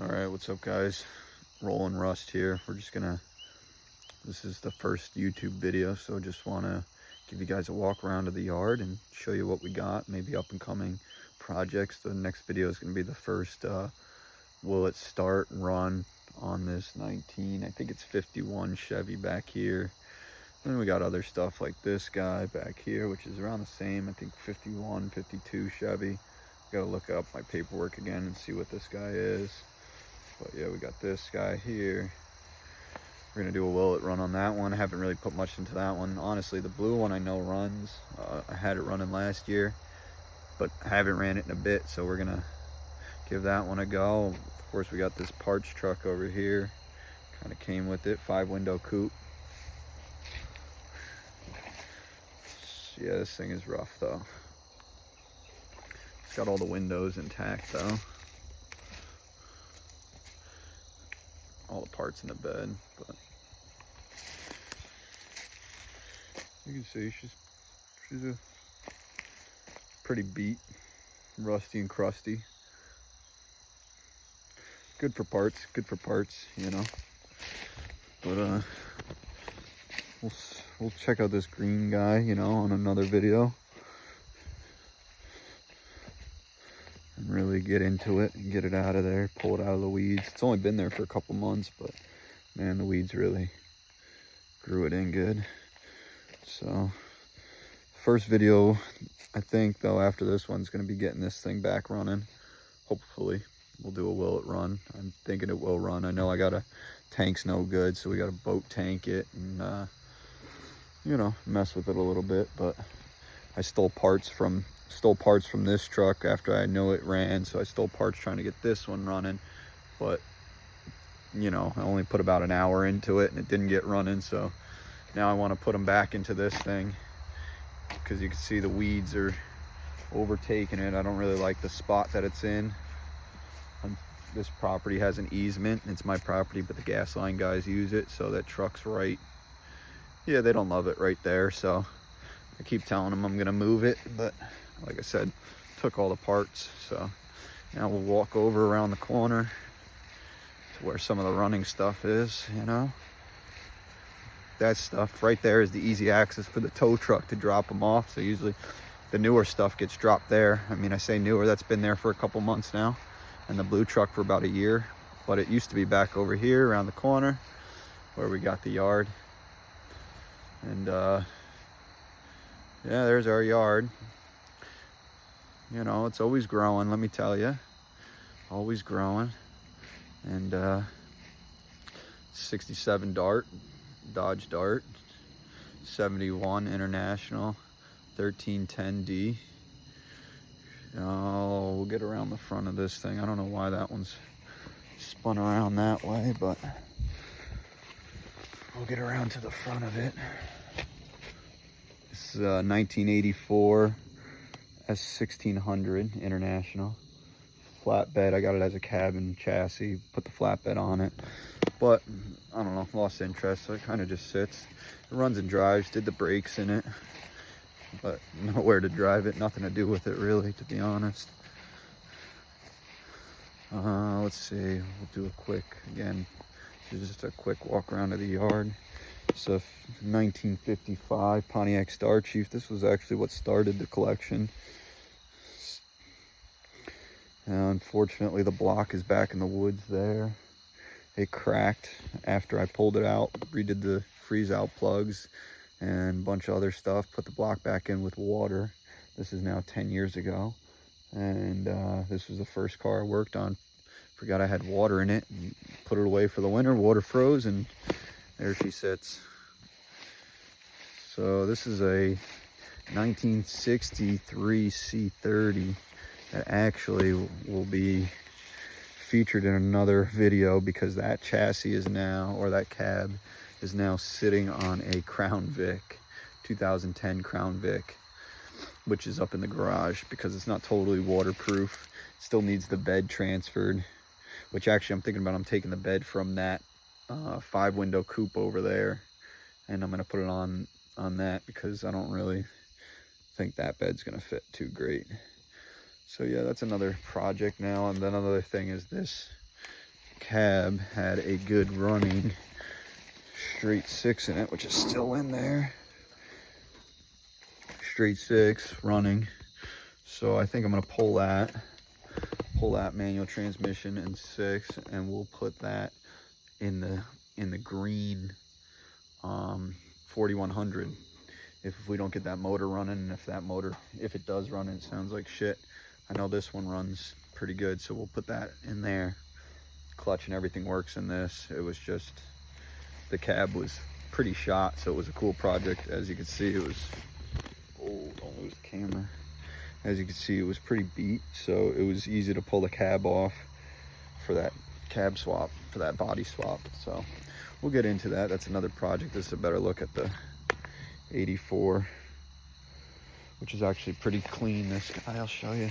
All right, what's up guys? Rolling Rust here. This is the first YouTube video, so just wanna give you guys a walk around of the yard and show you what we got, maybe up and coming projects. The next video is gonna be the first will it start and run on this 19, I think it's 51 Chevy back here. And then we got other stuff like this guy back here, which is around the same, I think 51, 52 Chevy. Gotta look up my paperwork again and see what this guy is. But yeah, we got this guy here. We're gonna do a will it run on that one. I haven't really put much into that one. Honestly, the blue one I know runs. I had it running last year, but I haven't ran it in a bit, so we're gonna give that one a go. Of course, we got this parts truck over here. Kind of came with it, 5-window coupe. Yeah, this thing is rough though. It's got all the windows intact though. All the parts in the bed, but you can see she's a pretty beat, rusty and crusty. Good for parts, you know. But we'll check out this green guy, you know, on another video and really get into it and get it out of there, pull it out of the weeds. It's only been there for a couple months, but man, the weeds really grew it in good. So first video, I think though, after this one's going to be getting this thing back running. Hopefully we'll do a will it run. I'm thinking it will run. I know I got a tank's no good, so we got to boat tank it and you know, mess with it a little bit. But I stole parts from this truck after I know it ran, so I stole parts trying to get this one running. But you know, I only put about an hour into it and it didn't get running, so now I want to put them back into this thing because you can see the weeds are overtaking it. I don't really like the spot that it's in. This property has an easement. It's my property, but the gas line guys use it, so that truck's right, yeah, they don't love it right there. So I keep telling them I'm gonna move it, but like I said, took all the parts. So now we'll walk over around the corner to where some of the running stuff is, you know. That stuff right there is the easy access for the tow truck to drop them off. So usually the newer stuff gets dropped there. I mean, I say newer, that's been there for a couple months now, and the blue truck for about a year. But it used to be back over here around the corner where we got the yard. And yeah, there's our yard. You know, it's always growing, let me tell you. Always growing. And 67 Dodge Dart, 71 International, 1310D. Oh, we'll get around the front of this thing. I don't know why that one's spun around that way, but we'll get around to the front of it. This is a 1984 S1600 International. Flatbed, I got it as a cabin chassis, put the flatbed on it. But, I don't know, lost interest, so it kind of just sits. It runs and drives, did the brakes in it, but nowhere to drive it, nothing to do with it really, to be honest. Let's see, we'll do a quick, again, just a quick walk around of the yard. It's a 1955 Pontiac Star Chief. This was actually what started the collection. Unfortunately, the block is back in the woods there. It cracked after I pulled it out, redid the freeze out plugs and a bunch of other stuff, put the block back in with water. This is now 10 years ago. And this was the first car I worked on. Forgot I had water in it and put it away for the winter. Water froze and there she sits. So this is a 1963 C30 that actually will be featured in another video because that chassis is now, or that cab is now sitting on a Crown Vic, 2010 Crown Vic, which is up in the garage because it's not totally waterproof. It still needs the bed transferred, which actually I'm thinking about, I'm taking the bed from that 5-window coupe over there and I'm going to put it on that because I don't really think that bed's going to fit too great. So yeah, that's another project now. And then another thing is this cab had a good running straight 6 in it, which is still in there. Straight 6 running. So I think I'm gonna pull that manual transmission in 6, and we'll put that in the green 4100. If we don't get that motor running, and if it does run and it sounds like shit, I know this one runs pretty good, so we'll put that in there. Clutch and everything works in this. It was just, the cab was pretty shot, so it was a cool project. As you can see, it was, oh, don't lose the camera. As you can see, it was pretty beat, so it was easy to pull the cab off for that cab swap, for that body swap. So we'll get into that. That's another project. This is a better look at the 84, which is actually pretty clean. This guy, I'll show you.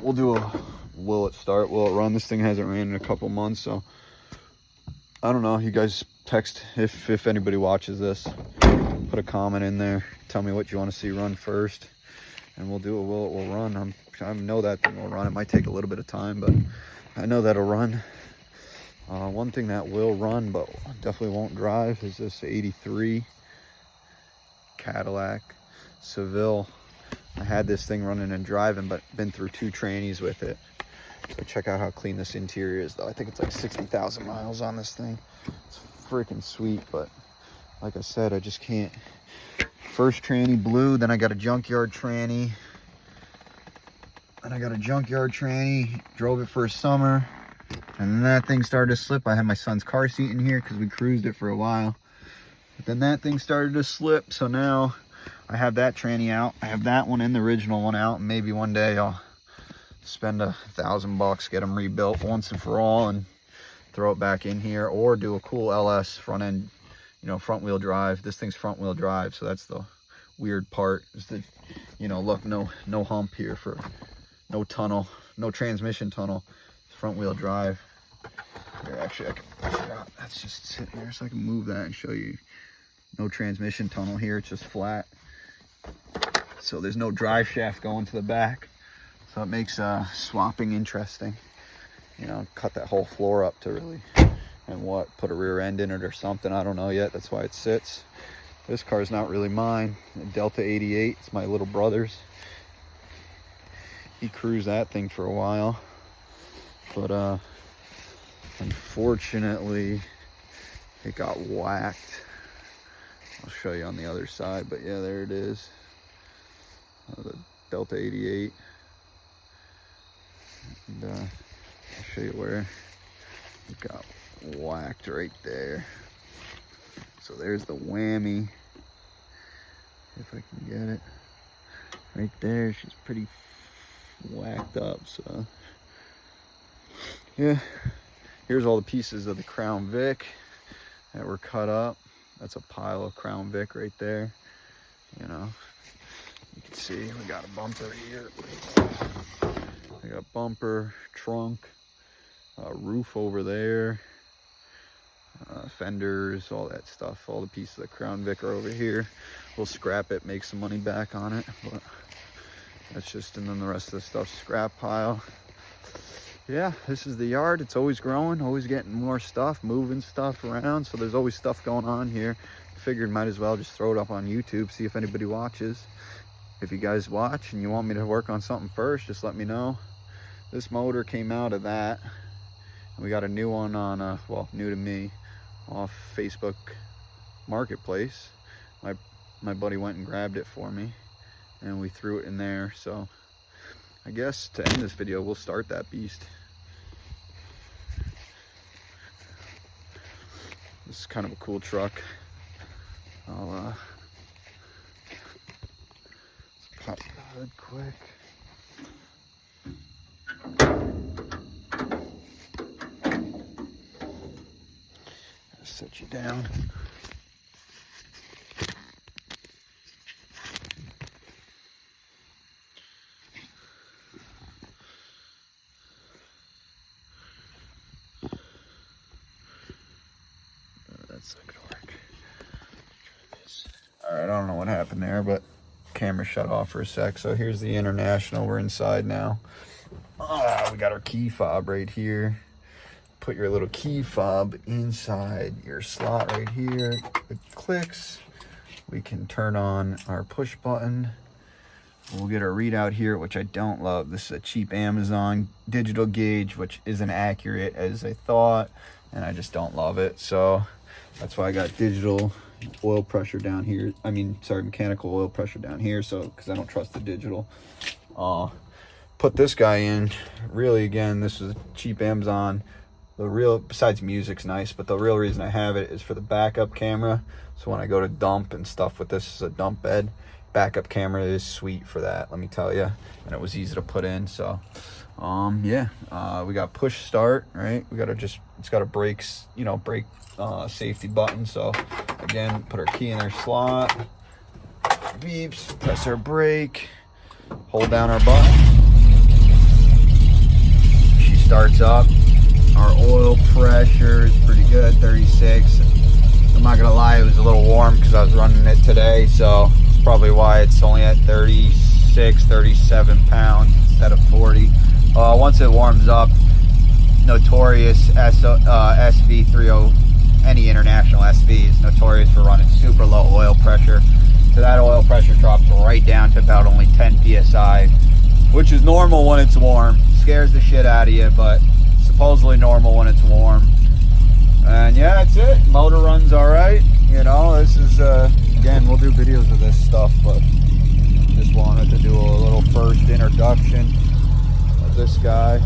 We'll do a will it start, will it run. This thing hasn't ran in a couple months, so I don't know. You guys text if anybody watches this, put a comment in there, tell me what you want to see run first, and we'll do a will it will run. I know that thing will run. It might take a little bit of time, but I know that'll run. One thing that will run but definitely won't drive is this 83 Cadillac Seville. I had this thing running and driving, but been through 2 trannies with it. So check out how clean this interior is, though. I think it's like 60,000 miles on this thing. It's freaking sweet, but like I said, I just can't. First tranny blew, then I got a junkyard tranny. Drove it for a summer, and then that thing started to slip. I had my son's car seat in here because we cruised it for a while. But then that thing started to slip, so now I have that tranny out. I have that one and the original one out, and maybe one day I'll spend $1,000, get them rebuilt once and for all, and throw it back in here, or do a cool LS front end, you know, front wheel drive. This thing's front wheel drive, so that's the weird part, is that, you know, look, no hump here, for no tunnel, no transmission tunnel. It's front wheel drive. Here, actually, I forgot, that's just sitting here, so I can move that and show you. No transmission tunnel here, it's just flat. So there's no drive shaft going to the back. So it makes swapping interesting. You know, cut that whole floor up to really, and put a rear end in it or something. I don't know yet. That's why it sits. This car's not really mine. A Delta 88. It's my little brother's. He cruised that thing for a while, but unfortunately, it got whacked. I'll show you on the other side, but yeah, there it is. The Delta 88. And I'll show you where it got whacked right there. So there's the whammy, if I can get it right there. She's pretty whacked up. So yeah, here's all the pieces of the Crown Vic that were cut up. That's a pile of Crown Vic right there. You know, you can see we got a bumper here. We got bumper, trunk, roof over there, fenders, all that stuff. All the pieces of the Crown Vic are over here. We'll scrap it, make some money back on it, but that's just, and then the rest of the stuff's scrap pile. Yeah, this is the yard. It's always growing, always getting more stuff, moving stuff around. So there's always stuff going on here. I figured might as well just throw it up on YouTube, see if anybody watches. If you guys watch and you want me to work on something first, just let me know. This motor came out of that. We got a new one on, well, new to me, off Facebook Marketplace. My buddy went and grabbed it for me, and we threw it in there. So I guess to end this video, we'll start that beast. This is kind of a cool truck. I'll let's pop the hood quick. Set you down. That's not gonna work. All right, I don't know what happened there, but camera shut off for a sec. So here's the International. We're inside now. We got our key fob right here. Put your little key fob inside your slot right here. It clicks. We can turn on our push button. We'll get our readout here, which I don't love. This is a cheap Amazon digital gauge, which isn't accurate as I thought, and I just don't love it. So that's why I got digital oil pressure down here. Mechanical oil pressure down here, so because I don't trust the digital. Put this guy in. Really, again, this is a cheap Amazon. Besides music's nice, but the real reason I have it is for the backup camera. So when I go to dump and stuff with this is a dump bed, backup camera is sweet for that, let me tell you. And it was easy to put in. So we got push start, right? It's got a brake safety button. So again, put our key in our slot, beeps, press our brake, hold down our button. She starts up. Our oil pressure is pretty good, 36. I'm not gonna lie, it was a little warm because I was running it today, so it's probably why it's only at 36, 37 pounds instead of 40. Once it warms up, notorious Sv304, any international SV is notorious for running super low oil pressure. So that oil pressure drops right down to about only 10 PSI, which is normal when it's warm. Scares the shit out of you, but supposedly normal when it's warm. And yeah, that's it. Motor runs all right. This is again, we'll do videos of this stuff, but just wanted to do a little first introduction of this guy.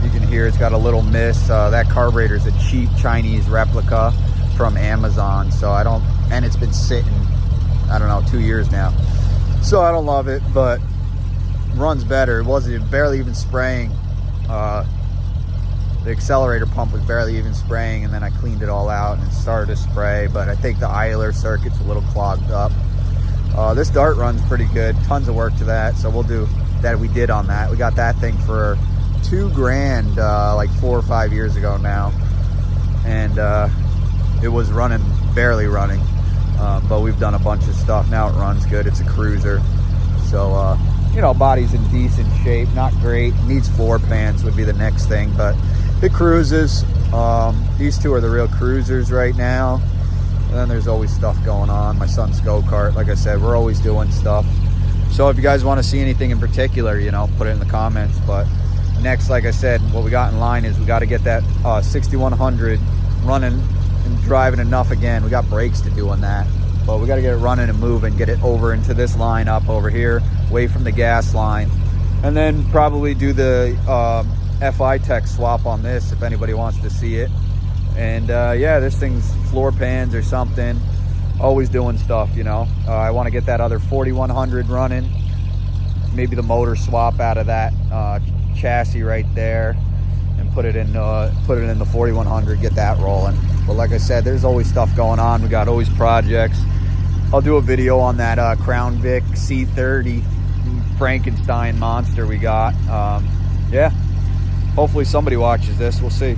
You can hear it's got a little miss. That carburetor is a cheap Chinese replica from Amazon, so and it's been sitting, I don't know, 2 years now, so I don't love it, but runs better. It wasn't barely even spraying. The accelerator pump was barely even spraying, and then I cleaned it all out and it started to spray, but I think the idler circuit's a little clogged up. This dart runs pretty good. Tons of work to that, so we'll do that. We did on that. We got that thing for $2,000 like 4 or 5 years ago now, and it was barely running, but we've done a bunch of stuff. Now it runs good. It's a cruiser, so body's in decent shape. Not great, needs floor pans would be the next thing, but it cruises. These two are the real cruisers right now, and then there's always stuff going on. My son's go-kart, like I said, we're always doing stuff. So if you guys want to see anything in particular, put it in the comments. But next, like I said, what we got in line is we got to get that 6100 running and driving enough again. We got brakes to do on that, but we got to get it running and moving, get it over into this line up over here, away from the gas line, and then probably do the FI tech swap on this if anybody wants to see it. And yeah, this thing's floor pans or something, always doing stuff. I want to get that other 4100 running, maybe the motor swap out of that chassis right there and put it in the 4100, get that rolling. But like I said, there's always stuff going on. We got always projects. I'll do a video on that Crown Vic C30 Frankenstein monster we got. Yeah, hopefully somebody watches this. We'll see.